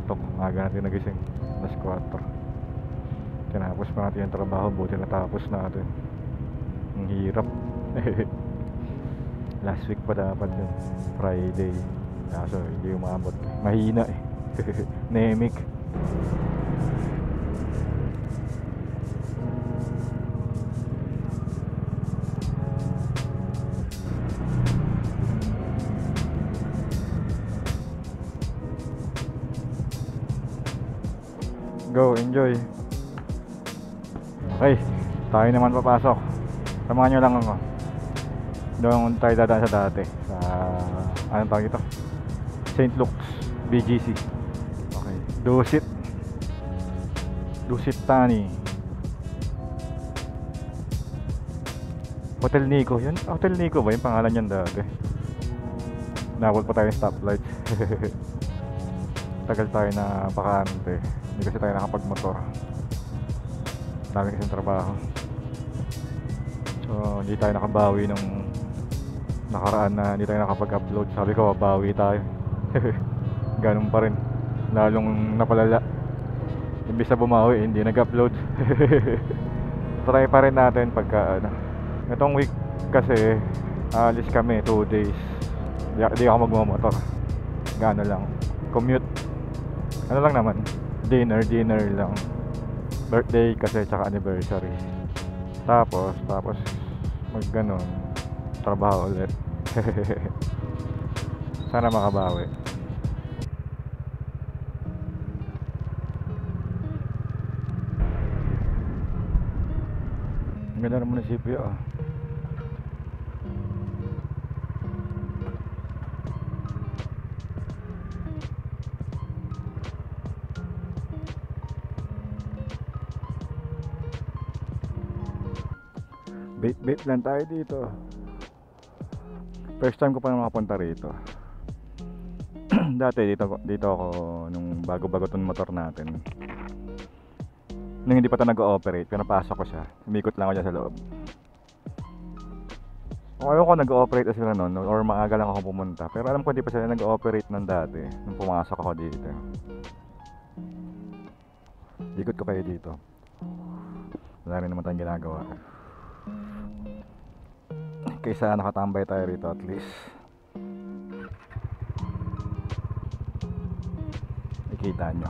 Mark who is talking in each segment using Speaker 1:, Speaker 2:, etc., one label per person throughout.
Speaker 1: antok. Aga natin nagising. Alas 4. Tinapos pa natin yung trabaho. Buti natapos natin. Ang hirap. Last week pa dapat yun. Friday. Kaso hindi umabot. Mahina eh. Nemic. Go, enjoy. Okay, tayo naman papasok. Samahan nyo lang ako. Doon tayo dadaan sa dati. Sa, anong tawag ito? St. Luke's BGC. Okay, Dusit. Dusit Tani. Hotel Nico. Yun, Hotel Nico ba yung pangalan niyan dati? Nabot pa tayo ng stoplight. Tagal tayo na bakante. Hindi kasi tayo nakapag-motor. Dami kasing trabaho. So hindi tayo nakabawi nung nakaraan na hindi tayo nakapag-upload. Sabi ko babawi tayo. Ganun pa rin. Lalong napalala. Imbis na bumawi, hindi nag-upload. Try pa rin natin pagka ano. Itong week kasi alis kami 2 days. Hindi ako magmamotor. Gano lang. Commute. Ano lang naman, dinner lang. Birthday kasi tsaka anniversary. Tapos mag ganon, trabaho ulit. Sana makabawi. Ang ganda ng munisipyo ah. Vape lang tayo dito. First time ko pa makapunta rito. Dati dito ako nung bago-bago tong motor natin. Nung hindi pa ito nag-ooperate, pinapasok ko siya. Umikot lang ako dyan sa loob. O ayaw ko nag-ooperate na sila noon, or maaga lang ako pumunta. Pero alam ko hindi pa sila nag-ooperate ng dati nung pumasok ako dito. Ikot ko kayo dito. Wala rin naman tayong ginagawa. Kaysa nakatambay tayo rito at least ikita nyo.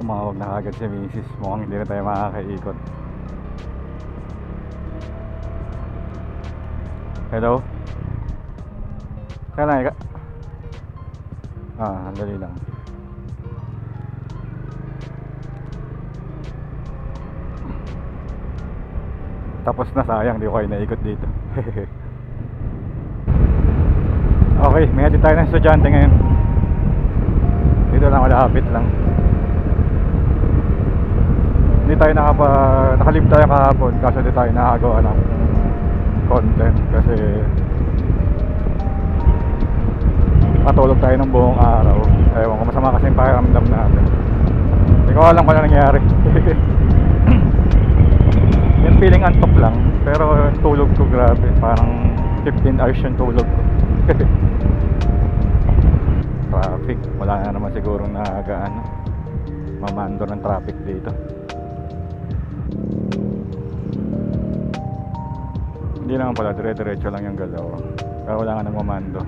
Speaker 1: Tumawag na agad si Mrs. Mukhang hindi na tayo makakaikot. Hello? Kaya na andali lang. Tapos na, sayang di ko kayo naikot dito. Okay, may hatid tayo ng estudyante ngayon. Dito lang, malapit lang. Hindi tayo nakalib tayo kahapon kasi hindi tayo nakagawa ng content kasi matulog tayo ng buong araw. Ewan ko, masama kasi yung pakiramdam natin. Hindi ko alam kung ano nangyari. Yung feeling antok lang, pero yung tulog ko grabe, parang 15 hours yung tulog ko. Traffic, wala na naman siguro naagaan. Mamando ng traffic dito. Hindi naman pala, dire-diretso lang yung galaw. Pero wala nga nagmamando.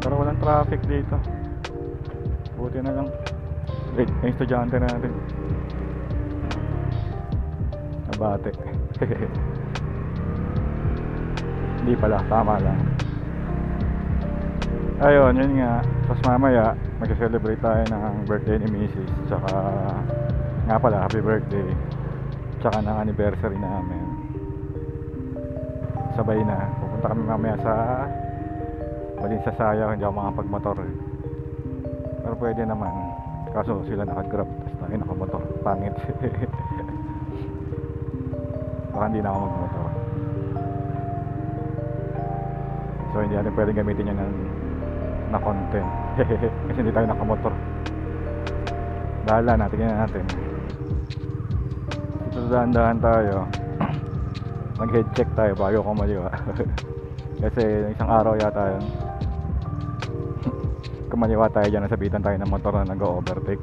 Speaker 1: Pero walang traffic dito. Buti na lang. Wait, yung estudyante natin. Abate. Hindi pala, tama lang. Ayun, yun nga. Tapos mamaya mag-celebrate tayo ng birthday ni Mrs. Tsaka nga pala, happy birthday. Tsaka ng anniversary namin. Sabay na. Pupunta kami mamaya sa Balin sa saya, hindi ako makapagmotor eh. Pero pwede naman. Kaso sila naka-grab, tapos tayo nakamotor. Pangit. Baka hindi na ako magmotor. So hindi natin pwede gamitin yan na content. Kasi hindi tayo nakamotor. Bahala natin, tingnan natin. Dito dahan-dahan tayo. Mag head check tayo bago kumaliwa. Kasi isang araw yata yun, kumaliwa tayo dyan, nasabitan tayo ng motor na nag-overtake.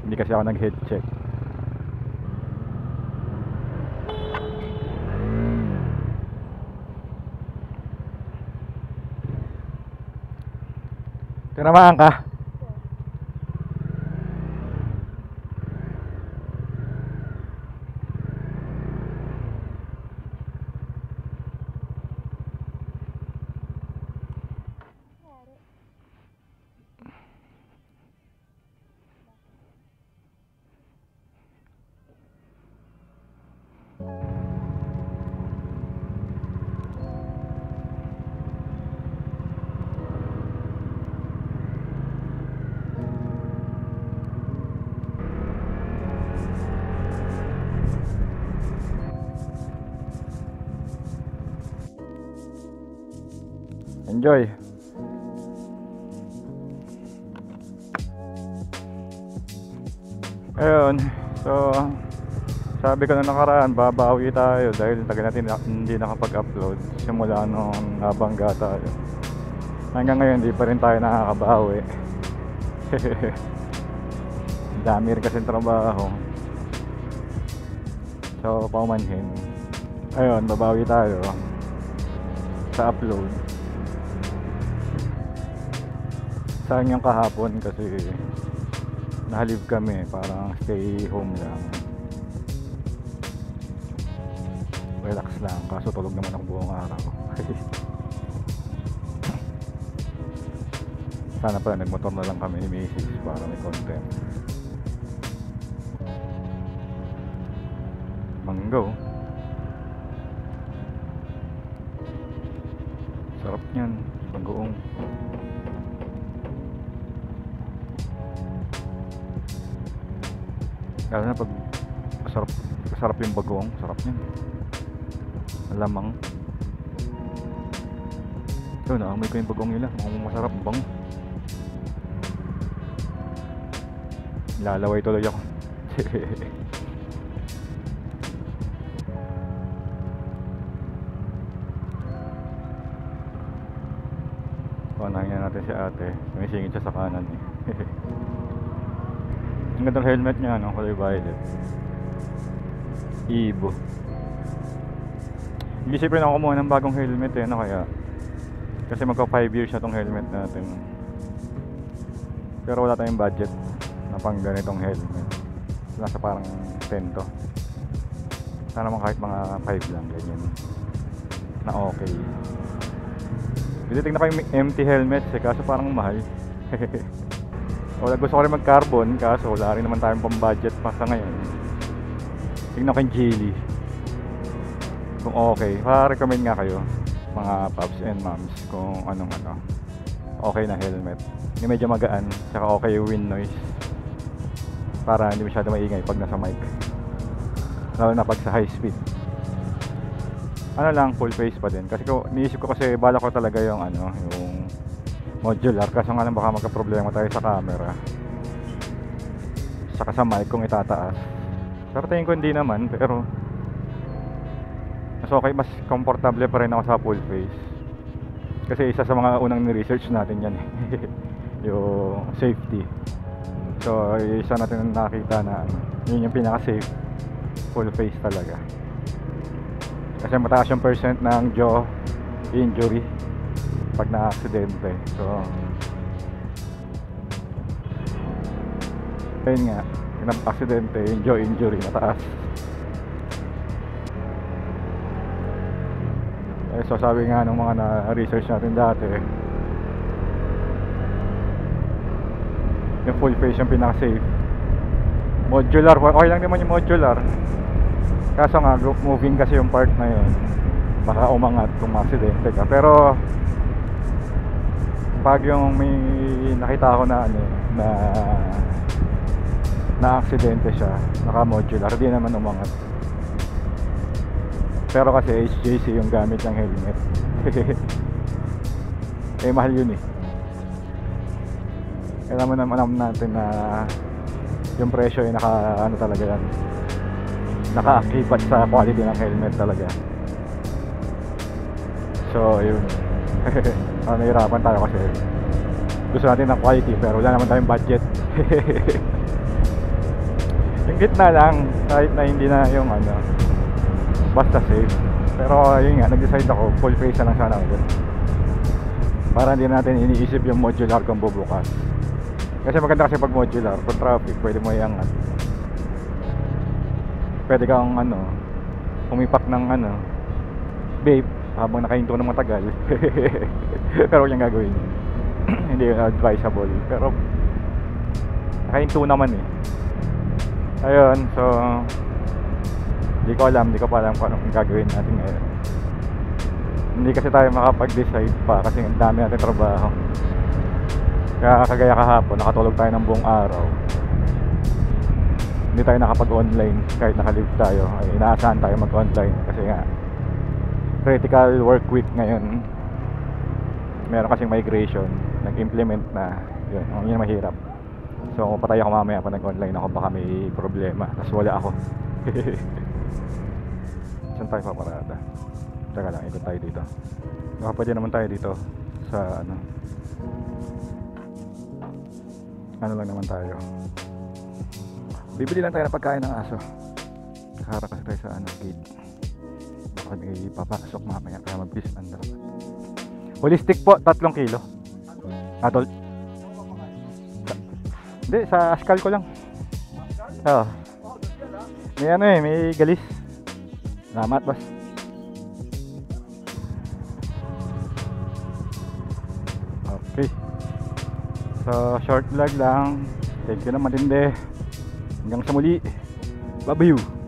Speaker 1: Hindi kasi ako nag head check. Tinamaan ka? Enjoy. Ayun, so sabi ko na nakaraan, babawi tayo dahil tagal natin hindi nakapag-upload simula nung nabangga tayo. Hanggang ngayon hindi pa rin tayo nakakabawi. Dami rin kasi trabaho. So paumanhin. Ayun, babawi tayo sa upload. Sayang yung kahapon kasi nahalib kami, parang stay home lang, relax lang, kaso tulog naman ako buong araw. Sana pala nagmotor na lang kami ni Macy's para may content. Mango, sarap nyan, bagoong. Lalo na pag masarap yung bagoong, sarap niyan. Malamang. Ito, naamoy ko yung bagoong nila, mukhang masarap, bang. Lalaway tuloy ako. Panangin natin si ate, may singit siya sa kanan eh. Ang gandang helmet niya, no? Kulay violet. Ibo. Isipin ako kumuha ng bagong helmet eh, ano kaya? Kasi magka 5 years na tong helmet natin. Pero wala tayong budget na pang ganitong helmet. Nasa parang 10 to. Sana naman kahit mga 5 lang, ganyan. Na okay. Tignan pa yung empty helmet eh, kaso parang mahal. Wala, gusto ko rin mag carbon kaso wala rin naman tayong pang budget pa sa ngayon. Tignan ko yung Geely kung okay, pa-recommend nga kayo mga paps and moms kung anong okay na helmet, yung medyo magaan saka okay yung wind noise para hindi masyado maingay pag nasa mic, lalo na pag sa high speed. Ano lang, full face pa din kasi niisip ko kasi bala ko talaga yung yung modular, kaso nga lang baka magka-problema tayo sa camera saka sa mic kung itataas. Pero tingin ko hindi naman, pero mas okay, mas komportable pa rin ako sa full face kasi isa sa mga unang ni-research natin yan yung safety. So isa natin nakita na yun yung pinaka-safe, full face talaga kasi mataas yung percent ng jaw injury pag na-aksidente. So ayun nga, yung aksidente, yung jaw injury mataas. So sabi nga ng mga na-research natin dati, yung full face yung pinaka-safe. Modular, okay lang naman yung modular, kaso nga moving kasi yung part na yun, baka umangat kung aksidente ka. Pero pag yung may nakita ko na ano na aksidente siya, naka modular, di naman umangat. Pero kasi HJC yung gamit ng helmet. Eh mahal yun eh. Kailangan naman natin na yung presyo ay naka ano talaga yan, nakaakibat sa quality ng helmet talaga. So yun. Nahihirapan tayo kasi gusto natin ng quality pero wala naman tayong budget. Yung gitna lang, kahit na hindi na yung ano, basta safe. Pero yun nga, nag-decide ako full face na lang sana ako dun, para hindi natin iniisip yung modular kung bubukas. Kasi maganda kasi pag modular, kung traffic, pwede mo iangat. Pwede kang ano, pumipak ng ano, vape habang nakahinto ng matagal. Pero huwag niyang gagawin. Hindi yun advisable. Pero nakahinto naman eh. Ayun, so hindi ko pa alam kung anong gagawin natin ngayon. Hindi kasi tayo makapag-decide pa kasi ang dami natin trabaho. Kaya kagaya kahapon, nakatulog tayo ng buong araw. Hindi tayo nakapag-online kahit naka-live tayo. Ay, inaasahan tayo mag-online kasi nga critical work week ngayon. Meron kasing migration, nag-implement na. Yun mahirap. So kung patay ako mamaya pa nag-online ako, baka may problema. Tapos wala ako. Saan tayo paparada? Teka lang, ikot tayo dito. Baka pwede naman tayo dito sa ano lang naman tayo. Bibili lang tayo ng pagkain ng aso. Nakaharap kasi tayo sa gate. Baka may papasok mamaya kaya mag-bis ang dapat. Holistic po, 3 kilo. Atol. Hindi, sa askal ko lang. Oo. May may galis. Salamat, boss. Okay. So, short vlog lang. Thank you na matindi. Hanggang sa muli. Bye-bye.